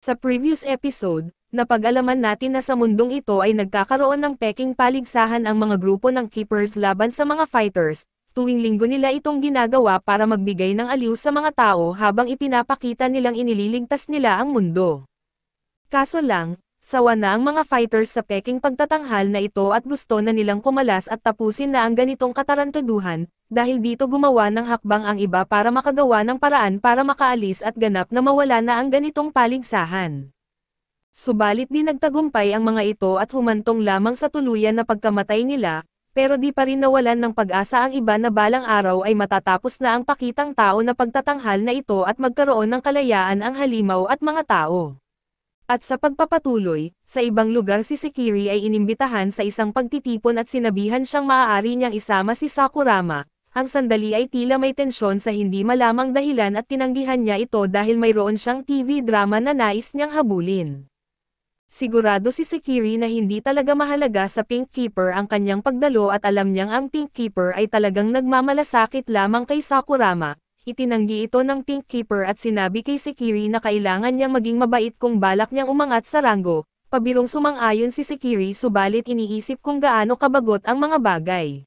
Sa previous episode, napag-alaman natin na sa mundong ito ay nagkakaroon ng peking paligsahan ang mga grupo ng Keepers laban sa mga Fighters, tuwing linggo nila itong ginagawa para magbigay ng aliw sa mga tao habang ipinapakita nilang inililigtas nila ang mundo. Kaso lang, sawa na ang mga Fighters sa peking pagtatanghal na ito at gusto na nilang kumalas at tapusin na ang ganitong katarantaduhan, dahil dito gumawa ng hakbang ang iba para makagawa ng paraan para makaalis at ganap na mawala na ang ganitong paligsahan. Subalit di nagtagumpay ang mga ito at humantong lamang sa tuluyan na pagkamatay nila, pero di pa rin nawalan ng pag-asa ang iba na balang araw ay matatapos na ang pakitang tao na pagtatanghal na ito at magkaroon ng kalayaan ang halimaw at mga tao. At sa pagpapatuloy, sa ibang lugar si Sekiri ay inimbitahan sa isang pagtitipon at sinabihan siyang maaari niyang isama si Sakurama. Ang sandali ay tila may tensyon sa hindi malamang dahilan at tinanggihan niya ito dahil mayroon siyang TV drama na nais niyang habulin. Sigurado si Sekiri na hindi talaga mahalaga sa Pink Keeper ang kanyang pagdalo at alam niyang ang Pink Keeper ay talagang nagmamalasakit lamang kay Sakurama. Itinanggi ito ng Pink Keeper at sinabi kay Sekiri na kailangan niyang maging mabait kung balak niyang umangat sa ranggo. Pabirong sumang-ayon si Sekiri subalit iniisip kung gaano kabagot ang mga bagay.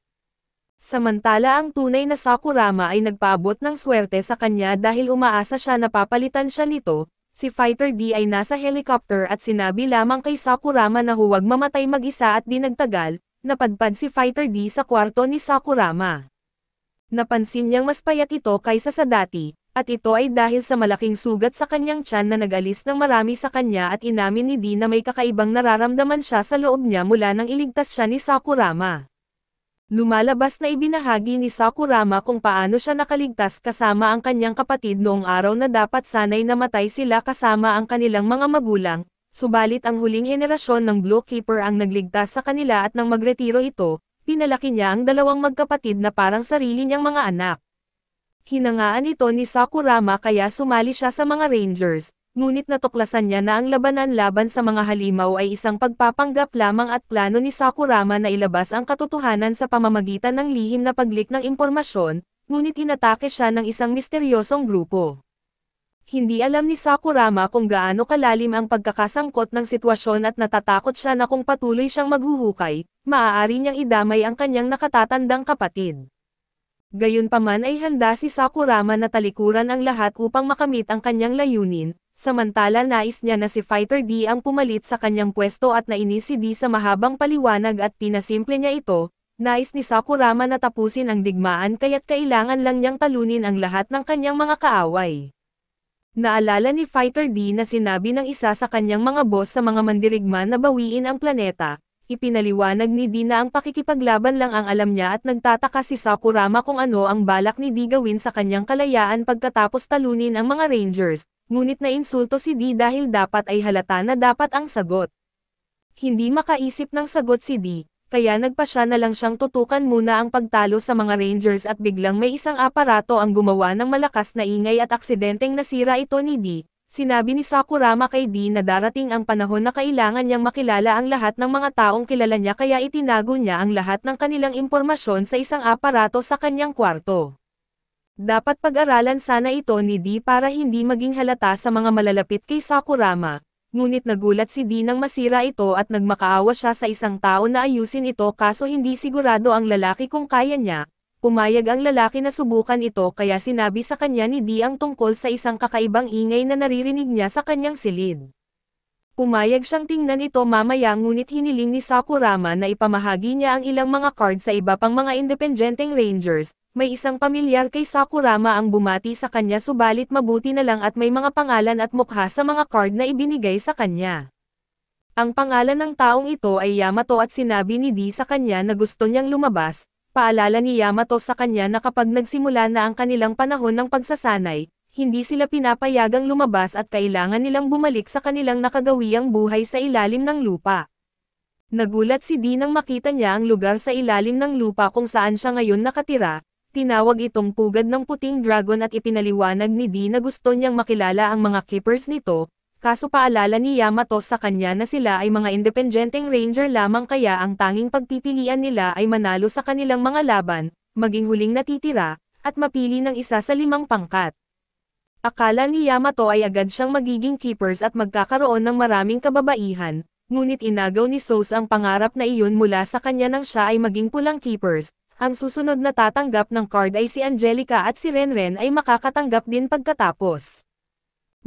Samantala ang tunay na Sakurama ay nagpaabot ng swerte sa kanya dahil umaasa siya na papalitan siya nito. Si Fighter D ay nasa helicopter at sinabi lamang kay Sakurama na huwag mamatay mag-isa at di nagtagal, napadpad si Fighter D sa kwarto ni Sakurama. Napansin niyang mas payat ito kaysa sa dati, at ito ay dahil sa malaking sugat sa kanyang tiyan na nag-alis ng marami sa kanya at inamin ni D na may kakaibang nararamdaman siya sa loob niya mula nang iligtas siya ni Sakurama. Lumalabas na ibinahagi ni Sakurama kung paano siya nakaligtas kasama ang kanyang kapatid noong araw na dapat sanay namatay sila kasama ang kanilang mga magulang, subalit ang huling henerasyon ng Blue Keeper ang nagligtas sa kanila at nang magretiro ito, pinalaki niya ang dalawang magkapatid na parang sarili niyang mga anak. Hinangaan ito ni Sakurama kaya sumali siya sa mga Rangers. Ngunit natuklasan niya na ang labanan laban sa mga halimaw ay isang pagpapanggap lamang at plano ni Sakurama na ilabas ang katotohanan sa pamamagitan ng lihim na pag-leak ng impormasyon, ngunit inatake siya ng isang misteryosong grupo. Hindi alam ni Sakurama kung gaano kalalim ang pagkakasangkot ng sitwasyon at natatakot siya na kung patuloy siyang maghuhukay, maaari niyang idamay ang kanyang nakatatandang kapatid. Gayunpaman ay handa si Sakurama na talikuran ang lahat upang makamit ang kanyang layunin. Samantala nais niya na si Fighter D ang pumalit sa kanyang pwesto at nainis si D sa mahabang paliwanag at pinasimple niya ito. Nais ni Sakurama na tapusin ang digmaan kaya't kailangan lang niyang talunin ang lahat ng kanyang mga kaaway. Naalala ni Fighter D na sinabi ng isa sa kanyang mga boss sa mga mandirigma na bawiin ang planeta. Ipinaliwanag ni D na ang pakikipaglaban lang ang alam niya at nagtataka si Sakurama kung ano ang balak ni D gawin sa kanyang kalayaan pagkatapos talunin ang mga Rangers. Ngunit nainsulto si D dahil dapat ay halata na dapat ang sagot. Hindi makaisip ng sagot si D, kaya nagpasya na lang siyang tutukan muna ang pagtalo sa mga Rangers at biglang may isang aparato ang gumawa ng malakas na ingay at aksidenteng nasira ito ni D. Sinabi ni Sakurama kay D na darating ang panahon na kailangan niyang makilala ang lahat ng mga taong kilala niya kaya itinago niya ang lahat ng kanilang impormasyon sa isang aparato sa kanyang kwarto. Dapat pag-aralan sana ito ni D para hindi maging halata sa mga malalapit kay Sakurama, ngunit nagulat si D nang masira ito at nagmakaawa siya sa isang tao na ayusin ito kaso hindi sigurado ang lalaki kung kaya niya. Pumayag ang lalaki na subukan ito kaya sinabi sa kanya ni D ang tungkol sa isang kakaibang ingay na naririnig niya sa kanyang silid. Pumayag siyang tingnan ito mamaya ngunit hiniling ni Sakurama na ipamahagi niya ang ilang mga card sa iba pang mga independenteng Rangers. May isang pamilyar kay Sakurama ang bumati sa kanya subalit mabuti na lang at may mga pangalan at mukha sa mga card na ibinigay sa kanya. Ang pangalan ng taong ito ay Yamato at sinabi ni D sa kanya na gusto niyang lumabas. Paalala ni Yamato sa kanya na kapag nagsimula na ang kanilang panahon ng pagsasanay, hindi sila pinapayagang lumabas at kailangan nilang bumalik sa kanilang nakagawiang buhay sa ilalim ng lupa. Nagulat si D nang makita niya ang lugar sa ilalim ng lupa kung saan siya ngayon nakatira. Tinawag itong pugad ng puting dragon at ipinaliwanag ni D na gusto niyang makilala ang mga keepers nito, kaso paalala ni Yamato sa kanya na sila ay mga independenteng ranger lamang kaya ang tanging pagpipilian nila ay manalo sa kanilang mga laban, maging huling natitira, at mapili ng isa sa 5 pangkat. Akala ni Yamato ay agad siyang magiging keepers at magkakaroon ng maraming kababaihan, ngunit inagaw ni Sose ang pangarap na iyon mula sa kanya nang siya ay maging pulang keepers. Ang susunod na tatanggap ng card ay si Angelica at si Renren ay makakatanggap din pagkatapos.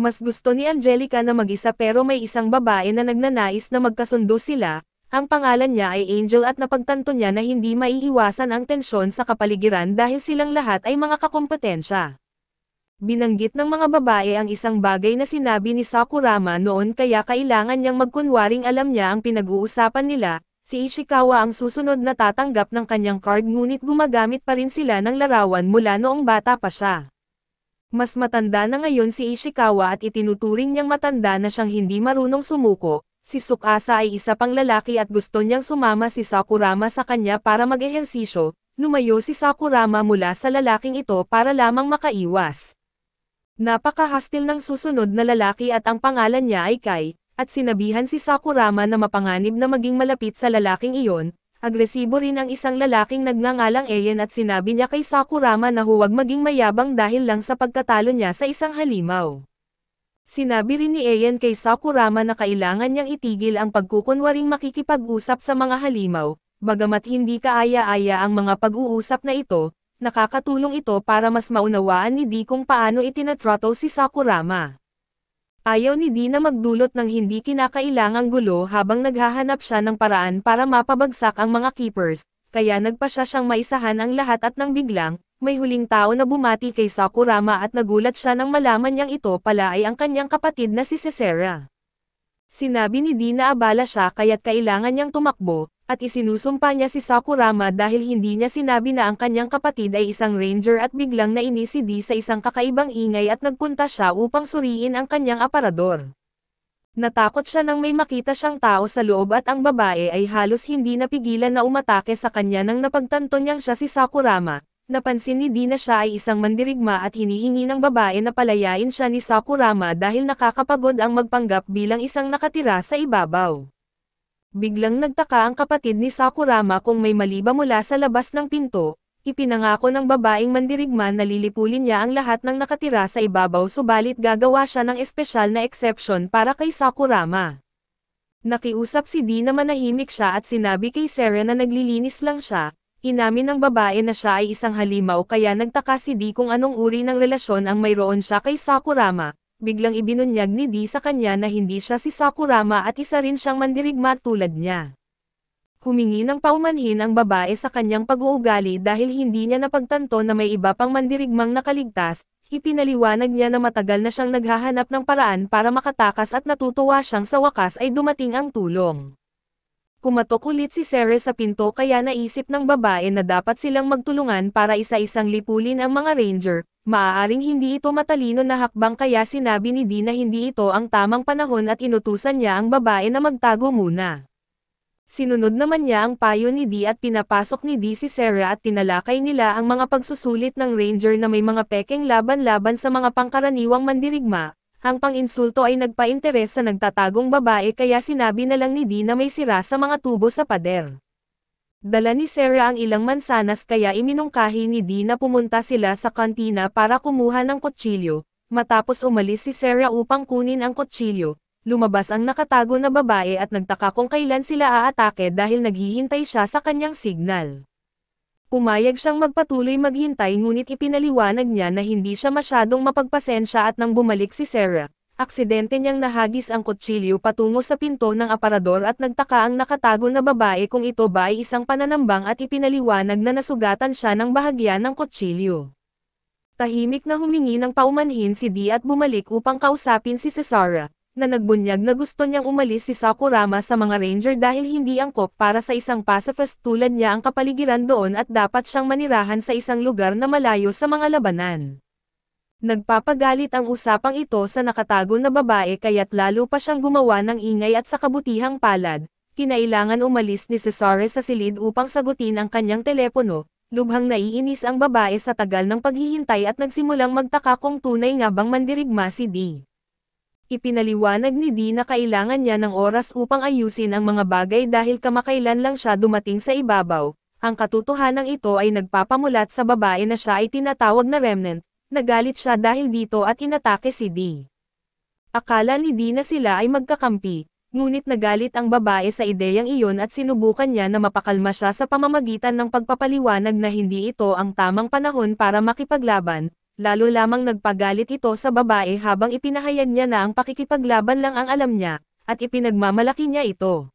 Mas gusto ni Angelica na mag-isa pero may isang babae na nagnanais na magkasundo sila. Ang pangalan niya ay Angel at napagtanto niya na hindi maiiwasan ang tensyon sa kapaligiran dahil silang lahat ay mga kakompetensya. Binanggit ng mga babae ang isang bagay na sinabi ni Sakurama noon kaya kailangan niyang magkunwaring alam niya ang pinag-uusapan nila. Si Ishikawa ang susunod na tatanggap ng kanyang card ngunit gumagamit pa rin sila ng larawan mula noong bata pa siya. Mas matanda na ngayon si Ishikawa at itinuturing niyang matanda na siyang hindi marunong sumuko. Si Tsukasa ay isa pang lalaki at gusto niyang sumama si Sakurama sa kanya para mag-ehersisyo. Lumayo si Sakurama mula sa lalaking ito para lamang makaiwas. Napaka-hostile ng susunod na lalaki at ang pangalan niya ay Kai, at sinabihan si Sakurama na mapanganib na maging malapit sa lalaking iyon. Agresibo rin ang isang lalaking nagngangalang Eien at sinabi niya kay Sakurama na huwag maging mayabang dahil lang sa pagkatalo niya sa isang halimaw. Sinabi rin ni Eien kay Sakurama na kailangan niyang itigil ang pagkukunwaring makikipag-usap sa mga halimaw, bagamat hindi kaaya-aya ang mga pag-uusap na ito. Nakakatulong ito para mas maunawaan ni Di kung paano itinatrottle si Sakurama. Ayaw ni Di na magdulot ng hindi kinakailangang gulo habang naghahanap siya ng paraan para mapabagsak ang mga keepers, kaya nagpasya siyang maisahan ang lahat at nang biglang, may huling tao na bumati kay Sakurama at nagulat siya nang malaman niyang ito pala ay ang kanyang kapatid na si Sesera. Sinabi ni Di na abala siya kaya't kailangan niyang tumakbo, at isinusumpa niya si Sakurama dahil hindi niya sinabi na ang kanyang kapatid ay isang ranger at biglang nainis si Di sa isang kakaibang ingay at nagpunta siya upang suriin ang kanyang aparador. Natakot siya nang may makita siyang tao sa loob at ang babae ay halos hindi napigilan na umatake sa kanya nang napagtanto niyang siya si Sakurama. Napansin ni Di na siya ay isang mandirigma at hinihingi ng babae na palayain siya ni Sakurama dahil nakakapagod ang magpanggap bilang isang nakatira sa ibabaw. Biglang nagtaka ang kapatid ni Sakurama kung may mali ba mula sa labas ng pinto. Ipinangako ng babaeng mandirigma na lilipulin niya ang lahat ng nakatira sa ibabaw subalit gagawa siya ng espesyal na exception para kay Sakurama. Nakiusap si Di na manahimik siya at sinabi kay Sera na naglilinis lang siya. Inamin ng babae na siya ay isang halimaw kaya nagtaka si Di kung anong uri ng relasyon ang mayroon siya kay Sakurama. Biglang ibinunyag ni Di sa kanya na hindi siya si Sakurama at isa rin siyang mandirigma tulad niya. Humingi ng paumanhin ang babae sa kanyang pag-uugali dahil hindi niya napagtanto na may iba pang mandirigmang nakaligtas. Ipinaliwanag niya na matagal na siyang naghahanap ng paraan para makatakas at natutuwa siyang sa wakas ay dumating ang tulong. Kumatok ulit si Sera sa pinto kaya naisip ng babae na dapat silang magtulungan para isa-isang lipulin ang mga ranger. Maaaring hindi ito matalino na hakbang kaya sinabi ni Di na hindi ito ang tamang panahon at inutusan niya ang babae na magtago muna. Sinunod naman niya ang payo ni Di at pinapasok ni Di si Sera at tinalakay nila ang mga pagsusulit ng ranger na may mga pekeng laban-laban sa mga pangkaraniwang mandirigma. Ang pang-insulto ay nagpa-interes sa nagtatagong babae kaya sinabi na lang ni Di na may sira sa mga tubo sa pader. Dala ni Sera ang ilang mansanas kaya iminungkahi ni Di na pumunta sila sa kantina para kumuha ng kutsilyo. Matapos umalis si Sera upang kunin ang kutsilyo, lumabas ang nakatago na babae at nagtaka kung kailan sila aatake dahil naghihintay siya sa kanyang signal. Pumayag siyang magpatuloy maghintay ngunit ipinaliwanag niya na hindi siya masyadong mapagpasensya at nang bumalik si Sera, aksidente niyang nahagis ang kutsilyo patungo sa pinto ng aparador at nagtaka ang nakatago na babae kung ito ba ay isang pananambang at ipinaliwanag na nasugatan siya ng bahagya ng kutsilyo. Tahimik na humingi ng paumanhin si Di at bumalik upang kausapin si Sesara, na nagbunyag na gusto niyang umalis si Sakurama sa mga ranger dahil hindi angkop para sa isang pacifist tulad niya ang kapaligiran doon at dapat siyang manirahan sa isang lugar na malayo sa mga labanan. Nagpapagalit ang usapang ito sa nakatago na babae kaya't lalo pa siyang gumawa ng ingay at sa kabutihang palad, kinailangan umalis ni Cesare sa silid upang sagutin ang kanyang telepono. Lubhang naiinis ang babae sa tagal ng paghihintay at nagsimulang magtaka kung tunay nga bang mandirigma si Di. Ipinaliwanag ni Di na kailangan niya ng oras upang ayusin ang mga bagay dahil kamakailan lang siya dumating sa ibabaw. Ang katotohanan ito ay nagpapamulat sa babae na siya ay tinatawag na remnant, nagalit siya dahil dito at inatake si D. Akala ni D na sila ay magkakampi, ngunit nagalit ang babae sa ideyang iyon at sinubukan niya na mapakalma siya sa pamamagitan ng pagpapaliwanag na hindi ito ang tamang panahon para makipaglaban, lalo lamang nagpagalit ito sa babae habang ipinahayag niya na ang pakikipaglaban lang ang alam niya, at ipinagmamalaki niya ito.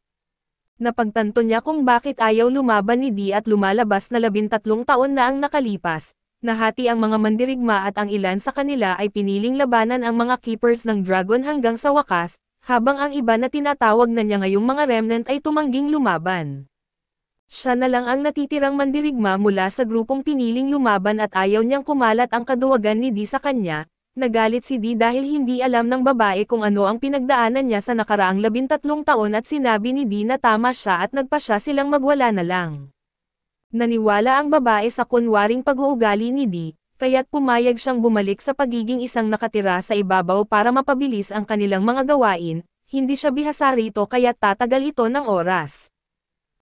Napagtanto niya kung bakit ayaw lumaban ni D at lumalabas na 13 taon na ang nakalipas. Nahati ang mga mandirigma at ang ilan sa kanila ay piniling labanan ang mga keepers ng dragon hanggang sa wakas, habang ang iba na tinatawag na niya ngayong mga remnant ay tumangging lumaban. Siya na lang ang natitirang mandirigma mula sa grupong piniling lumaban at ayaw niyang kumalat ang kaduwagan ni D sa kanya. Nagalit si D dahil hindi alam ng babae kung ano ang pinagdaanan niya sa nakaraang 13 taon at sinabi ni D na tama siya at nagpasya silang magwala na lang. Naniwala ang babae sa kunwaring pag-uugali ni D, kaya't pumayag siyang bumalik sa pagiging isang nakatira sa ibabaw para mapabilis ang kanilang mga gawain. Hindi siya bihasa rito kaya't tatagal ito ng oras.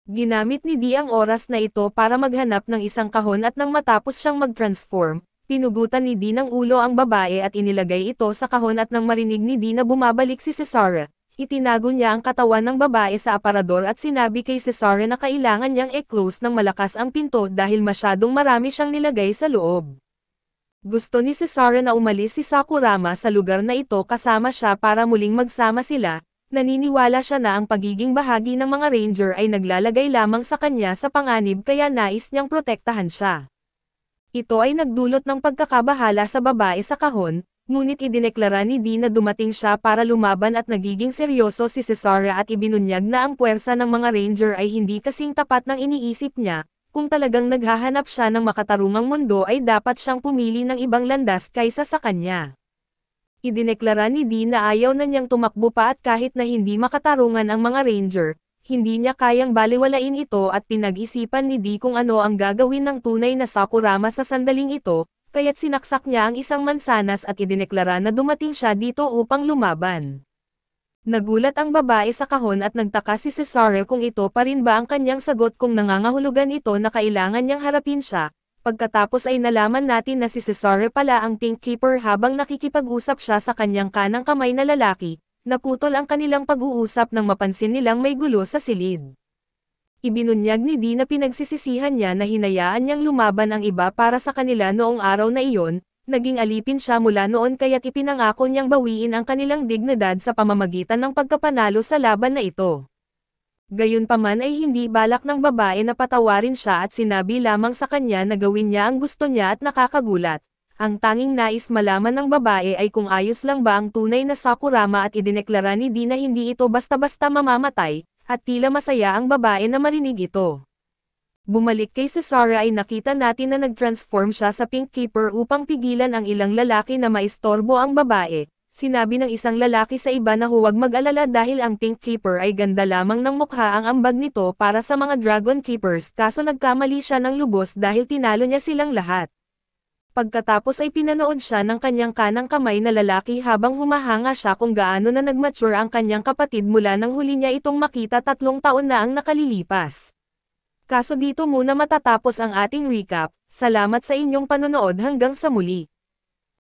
Ginamit ni D ang oras na ito para maghanap ng isang kahon at nang matapos siyang mag-transform, pinugutan ni D ng ulo ang babae at inilagay ito sa kahon at nang marinig ni D na bumabalik si Cesare, itinago niya ang katawan ng babae sa aparador at sinabi kay Cesare na kailangan niyang i-close ng malakas ang pinto dahil masyadong marami siyang nilagay sa loob. Gusto ni Cesare na umalis si Sakurama sa lugar na ito kasama siya para muling magsama sila. Naniniwala siya na ang pagiging bahagi ng mga ranger ay naglalagay lamang sa kanya sa panganib kaya nais niyang protektahan siya. Ito ay nagdulot ng pagkakabahala sa babae sa kahon, ngunit idineklara ni D na dumating siya para lumaban at nagiging seryoso si Cesare at ibinunyag na ang puwersa ng mga ranger ay hindi kasing tapat ng iniisip niya. Kung talagang naghahanap siya ng makatarungang mundo ay dapat siyang pumili ng ibang landas kaysa sa kanya. Idineklara ni D na ayaw na niyang tumakbo pa at kahit na hindi makatarungan ang mga ranger, hindi niya kayang baliwalain ito at pinag-isipan ni D kung ano ang gagawin ng tunay na Sakurama sa sandaling ito, kaya't sinaksak niya ang isang mansanas at idineklara na dumating siya dito upang lumaban. Nagulat ang babae sa kahon at nagtaka si Cesare kung ito pa rin ba ang kanyang sagot kung nangangahulugan ito na kailangan niyang harapin siya. Pagkatapos ay nalaman natin na si Cesare pala ang Pink Keeper habang nakikipag-usap siya sa kanyang kanang kamay na lalaki, naputol ang kanilang pag-uusap nang mapansin nilang may gulo sa silid. Ibinunyag ni D na pinagsisisihan niya na hinayaan niyang lumaban ang iba para sa kanila noong araw na iyon, naging alipin siya mula noon kaya't ipinangako niyang bawiin ang kanilang dignidad sa pamamagitan ng pagkapanalo sa laban na ito. Gayunpaman ay hindi balak ng babae na patawarin siya at sinabi lamang sa kanya na gawin niya ang gusto niya at nakakagulat. Ang tanging nais malaman ng babae ay kung ayos lang ba ang tunay na Sakurama at idineklara ni D na hindi ito basta-basta mamamatay, at tila masaya ang babae na marinig ito. Bumalik kay Cesare ay nakita natin na nag-transform siya sa Pink Keeper upang pigilan ang ilang lalaki na maistorbo ang babae. Sinabi ng isang lalaki sa iba na huwag mag-alala dahil ang Pink Keeper ay ganda lamang ng mukha ang ambag nito para sa mga Dragon Keepers kaso nagkamali siya ng lubos dahil tinalo niya silang lahat. Pagkatapos ay pinanood siya ng kanyang kanang kamay na lalaki habang humahanga siya kung gaano na nagmature ang kanyang kapatid mula nang huli niya itong makita 3 taon na ang nakalilipas. Kaso dito muna matatapos ang ating recap, salamat sa inyong panonood hanggang sa muli.